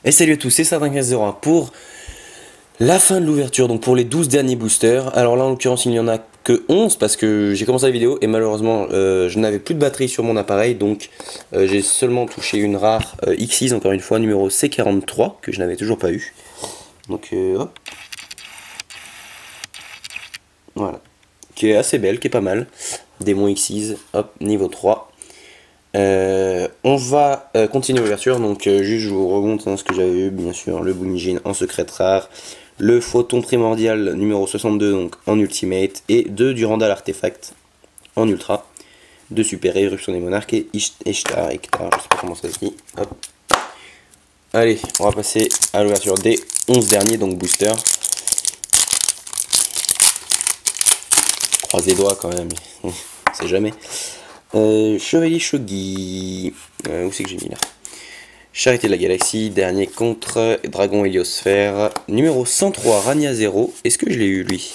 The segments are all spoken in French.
Et salut à tous, c'est Sardin1501 pour la fin de l'ouverture, donc pour les 12 derniers boosters. Alors là en l'occurrence il n'y en a que 11 parce que j'ai commencé la vidéo et malheureusement je n'avais plus de batterie sur mon appareil, donc j'ai seulement touché une rare Xyz, encore une fois, numéro C43, que je n'avais toujours pas eu. Donc hop, voilà, qui est assez belle, qui est pas mal. Démon Xyz, hop, niveau 3. On va continuer l'ouverture, donc juste je vous remonte ce que j'avais eu, bien sûr, le Bunjin en secret rare, le photon primordial numéro 62 donc en ultimate, et 2 Durandal artefact en ultra, 2 super éruption des monarques et Ishtar, je sais pas comment ça se dit. Hop. Allez, on va passer à l'ouverture des 11 derniers, donc booster. Croise les doigts quand même, on sait jamais. Chevalier Shogi, où c'est que j'ai mis là? Charité de la Galaxie, dernier contre Dragon Héliosphère, numéro 103, Rania 0. Est-ce que je l'ai eu lui?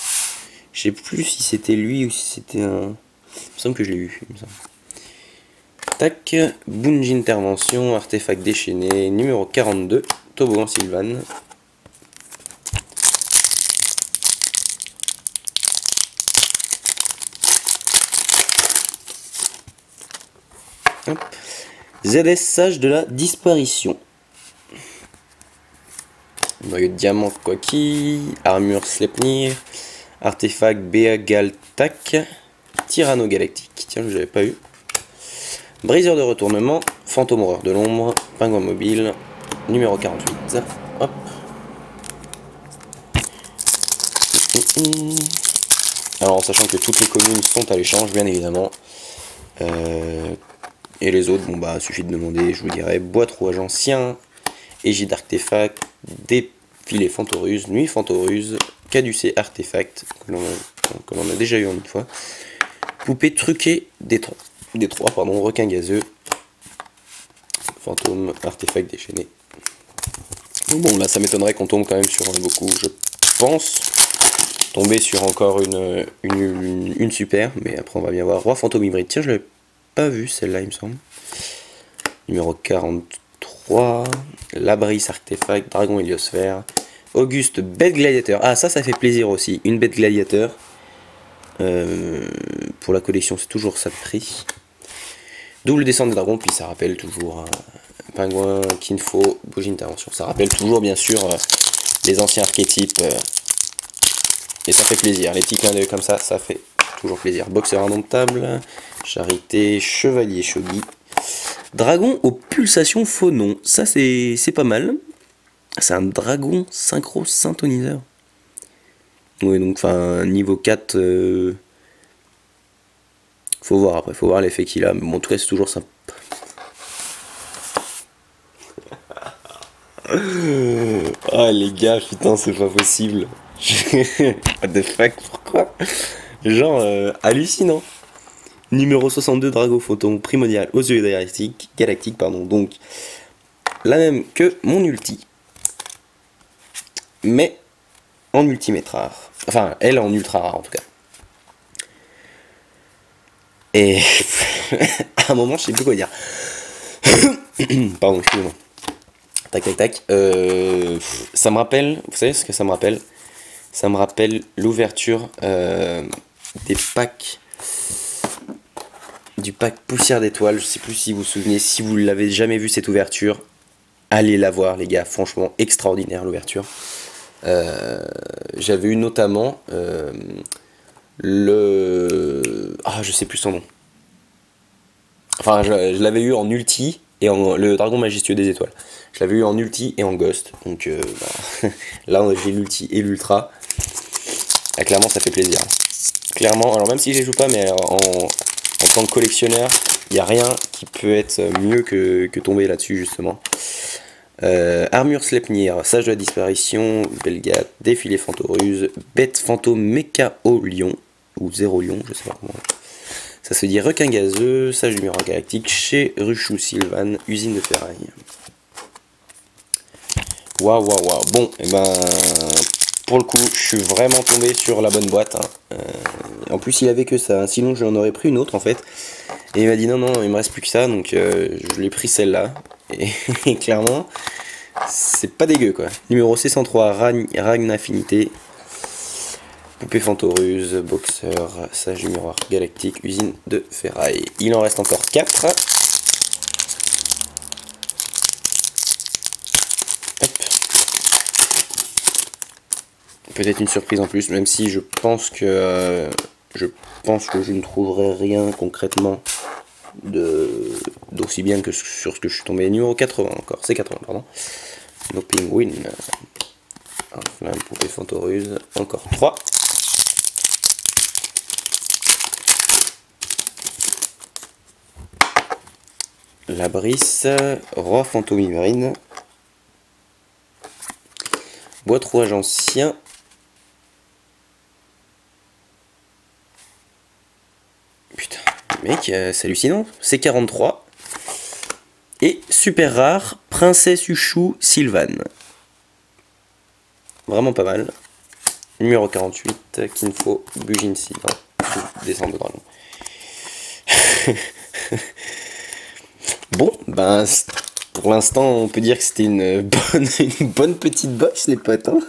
Je sais plus si c'était lui ou si c'était un... Il me semble que je l'ai eu. Tac, Bunji Intervention, artefact déchaîné, numéro 42, Toboggan Sylvan. Hop. ZS Sage de la Disparition. Noyau de diamant Kwaki, armure Sleipnir, artefact Beagaltak, Tyranno Galactique, tiens je l'avais pas eu. Briseur de retournement, fantôme horreur de l'ombre, pingouin mobile, numéro 48. Hop. Alors en sachant que toutes les communes sont à l'échange bien évidemment. Et les autres, bon bah suffit de demander, je vous dirais, boîte rouage ancien, égide artefact, défilé fantoruse, nuit fantoruse, caducé artefact, que l'on a déjà eu en une fois, poupée truquée des trois, pardon, requin gazeux, fantôme, artefact déchaîné. Bon là ça m'étonnerait qu'on tombe quand même sur beaucoup, je pense, tomber sur encore une super, mais après on va bien voir. Roi fantôme hybride, tiens je l'avais pas vu celle-là il me semble. Numéro 43, Labris artefact, Dragon Héliosphère, Auguste bête gladiateur. Ah ça fait plaisir aussi, une bête gladiateur. Pour la collection c'est toujours ça de prix. Double descente des dragons, puis ça rappelle toujours Pingouin, Kinfo, Bougie Intervention. Ça rappelle toujours bien sûr les anciens archétypes. Et ça fait plaisir, les petits clins d'œil comme ça fait toujours plaisir. Boxeur indomptable, Charité, Chevalier Shogi. Dragon aux pulsations phonon, ça c'est pas mal. C'est un dragon synchro synthoniseur. Oui, donc enfin niveau 4, faut voir après, faut voir l'effet qu'il a. Mais bon, en tout cas, c'est toujours sympa. Ah les gars, putain, c'est pas possible. What the fuck, pourquoi? Genre, hallucinant. Numéro 62, Drago Photon, primordial aux yeux galactique, pardon, donc la même que mon ulti, mais en ultimate rare. Enfin, elle en ultra rare en tout cas. Et à un moment, je sais plus quoi dire. Pardon, excusez-moi. Tac, tac, tac. Ça me rappelle, vous savez ce que ça me rappelle? Ça me rappelle l'ouverture des packs. Du pack Poussière d'étoiles, je sais plus si vous vous souvenez, si vous l'avez jamais vu cette ouverture, allez la voir les gars, franchement extraordinaire l'ouverture. J'avais eu notamment je sais plus son nom. Enfin je l'avais eu en ulti et en le dragon majestueux des étoiles. Je l'avais eu en ulti et en ghost, donc là j'ai l'ulti et l'ultra. Ah, clairement ça fait plaisir. Clairement, alors même si je les joue pas, mais en tant que collectionneur, il n'y a rien qui peut être mieux que tomber là-dessus justement. Armure Sleipnir, Sage de la Disparition, Belgate, Défilé Fantoruse, Bête Fantôme Mecha au Lion, ou Zéro Lion, je sais pas comment. Ça se dit Requin Gazeux, Sage du Miroir Galactique, chez Ruchou Sylvan, Usine de Ferraille. Waouh, waouh, waouh. Bon, et ben, pour le coup, je suis vraiment tombé sur la bonne boîte. Hein. En plus, il avait que ça, hein. Sinon j'en aurais pris une autre en fait. Et il m'a dit non, non, il me reste plus que ça, donc je l'ai pris celle-là. Et clairement, C'est pas dégueu quoi. Numéro C103, Ragn Affinité. Poupée Fantoruse, Boxeur, Sage du Miroir Galactique, Usine de Ferraille. Il en reste encore 4. Hop. Peut-être une surprise en plus, même si je pense que je ne trouverai rien concrètement d'aussi bien que sur ce que je suis tombé. Numéro 80 encore, c'est 80 pardon. No Penguin. Un flamme, Poupée Fantoruse, encore 3. La Brisse, Roi Fantôme Marine, Boîte rouage ancien, putain, mec, c'est hallucinant, c'est 43, et super rare, Princesse Uchou Sylvan, vraiment pas mal, numéro 48, Kinfo Bujinsi, descente de dragon. Bon, ben, pour l'instant, on peut dire que c'était une bonne petite box, les potes, hein.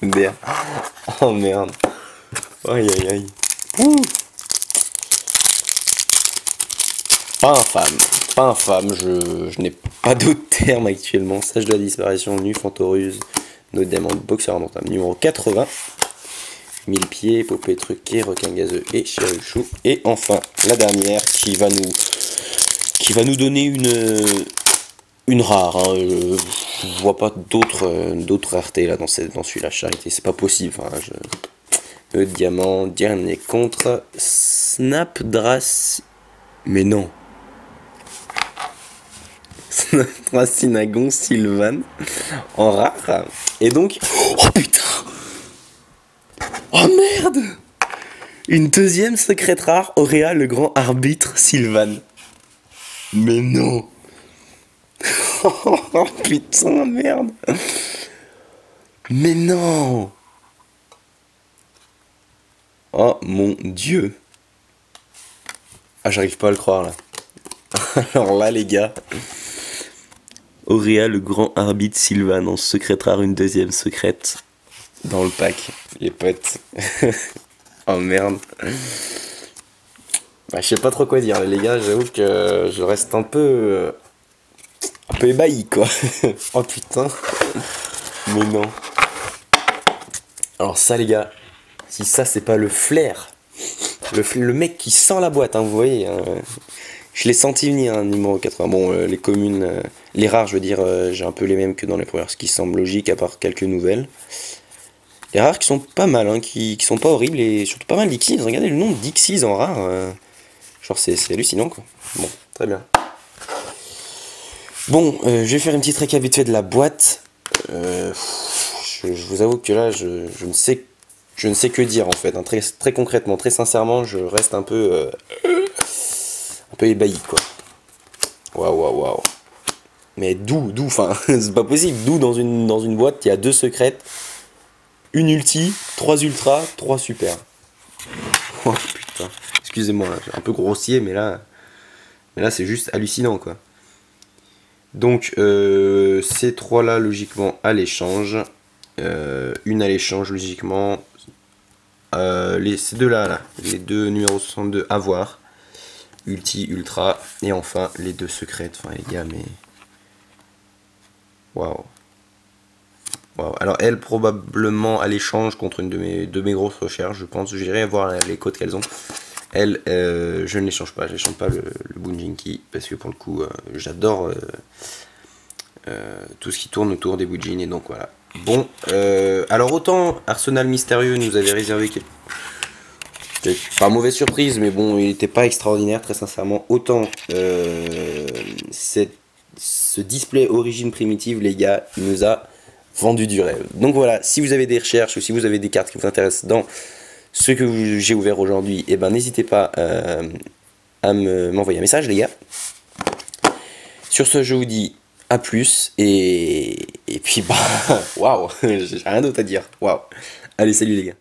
Merde. Oh merde. Aïe aïe aïe. Ouh. Pas infâme. Pas infâme, je n'ai pas d'autres termes actuellement. Sage de la disparition, Nu Fantoruse, Nos diamants, Boxeur indomptable. Numéro 80. 1000 pieds, Poupée truquée, Requin gazeux et Chérichou. Et enfin, la dernière qui va nous donner une rare. Hein. Je vois pas d'autres raretés là dans celui-là. Charité, c'est pas possible. Enfin, diamant, dernier contre Snapdrass. Mais non. Snapdrasinagon Sylvan en rare. Et donc. Oh putain! Oh merde! Une deuxième secrète rare, Auréa le grand arbitre Sylvan. Mais non. Oh putain, merde. Mais non. Oh mon dieu. Ah, j'arrive pas à le croire là. Alors là les gars, Auréa le grand arbitre Sylvan en secrète rare, une deuxième secrète dans le pack, les potes. Oh merde. Bah, je sais pas trop quoi dire les gars, j'avoue que je reste un peu ébahi quoi. Oh putain. Mais non. Alors ça les gars, si ça c'est pas le flair, le mec qui sent la boîte, hein, vous voyez, hein, je l'ai senti venir, hein, numéro 80. Bon, les communes, les rares, je veux dire, j'ai un peu les mêmes que dans les premières, ce qui semble logique à part quelques nouvelles. Les rares qui sont pas mal, hein, qui sont pas horribles et surtout pas mal d'Ixies. Regardez le nombre d'Ixies en rare. Genre c'est hallucinant quoi. Bon, très bien. Bon, je vais faire une petite récap vite fait de la boîte. Je vous avoue que là, je ne sais que dire en fait. Hein. Très concrètement, très sincèrement, je reste un peu ébahi quoi. Waouh. Mais d'où, enfin, c'est pas possible. D'où dans une boîte, il y a 2 secrètes, une ulti, 3 ultra, 3 super. Oh putain. Excusez-moi, un peu grossier, mais là c'est juste hallucinant quoi. Donc ces 3 là logiquement à l'échange, une à l'échange logiquement, ces 2 là, les 2 numéros 62 à voir, ulti, ultra, et enfin les 2 secrètes. Enfin les gars, mais waouh. Alors elle probablement à l'échange contre une de mes grosses recherches, je pense. J'irai voir les codes qu'elles ont. Elle, je ne l'échange pas, le Bunjinki, parce que pour le coup, j'adore tout ce qui tourne autour des Bujin, et donc voilà. Bon, alors autant Arsenal Mystérieux nous avait réservé pas mauvaise surprise, mais bon, il n'était pas extraordinaire, très sincèrement. Autant ce display origine primitive, les gars, il nous a vendu du rêve. Donc voilà, si vous avez des recherches ou si vous avez des cartes qui vous intéressent dans ce que j'ai ouvert aujourd'hui, et ben n'hésitez pas à m'envoyer un message les gars. Sur ce, je vous dis à plus et puis bah waouh, j'ai rien d'autre à dire. Waouh. Allez, salut les gars.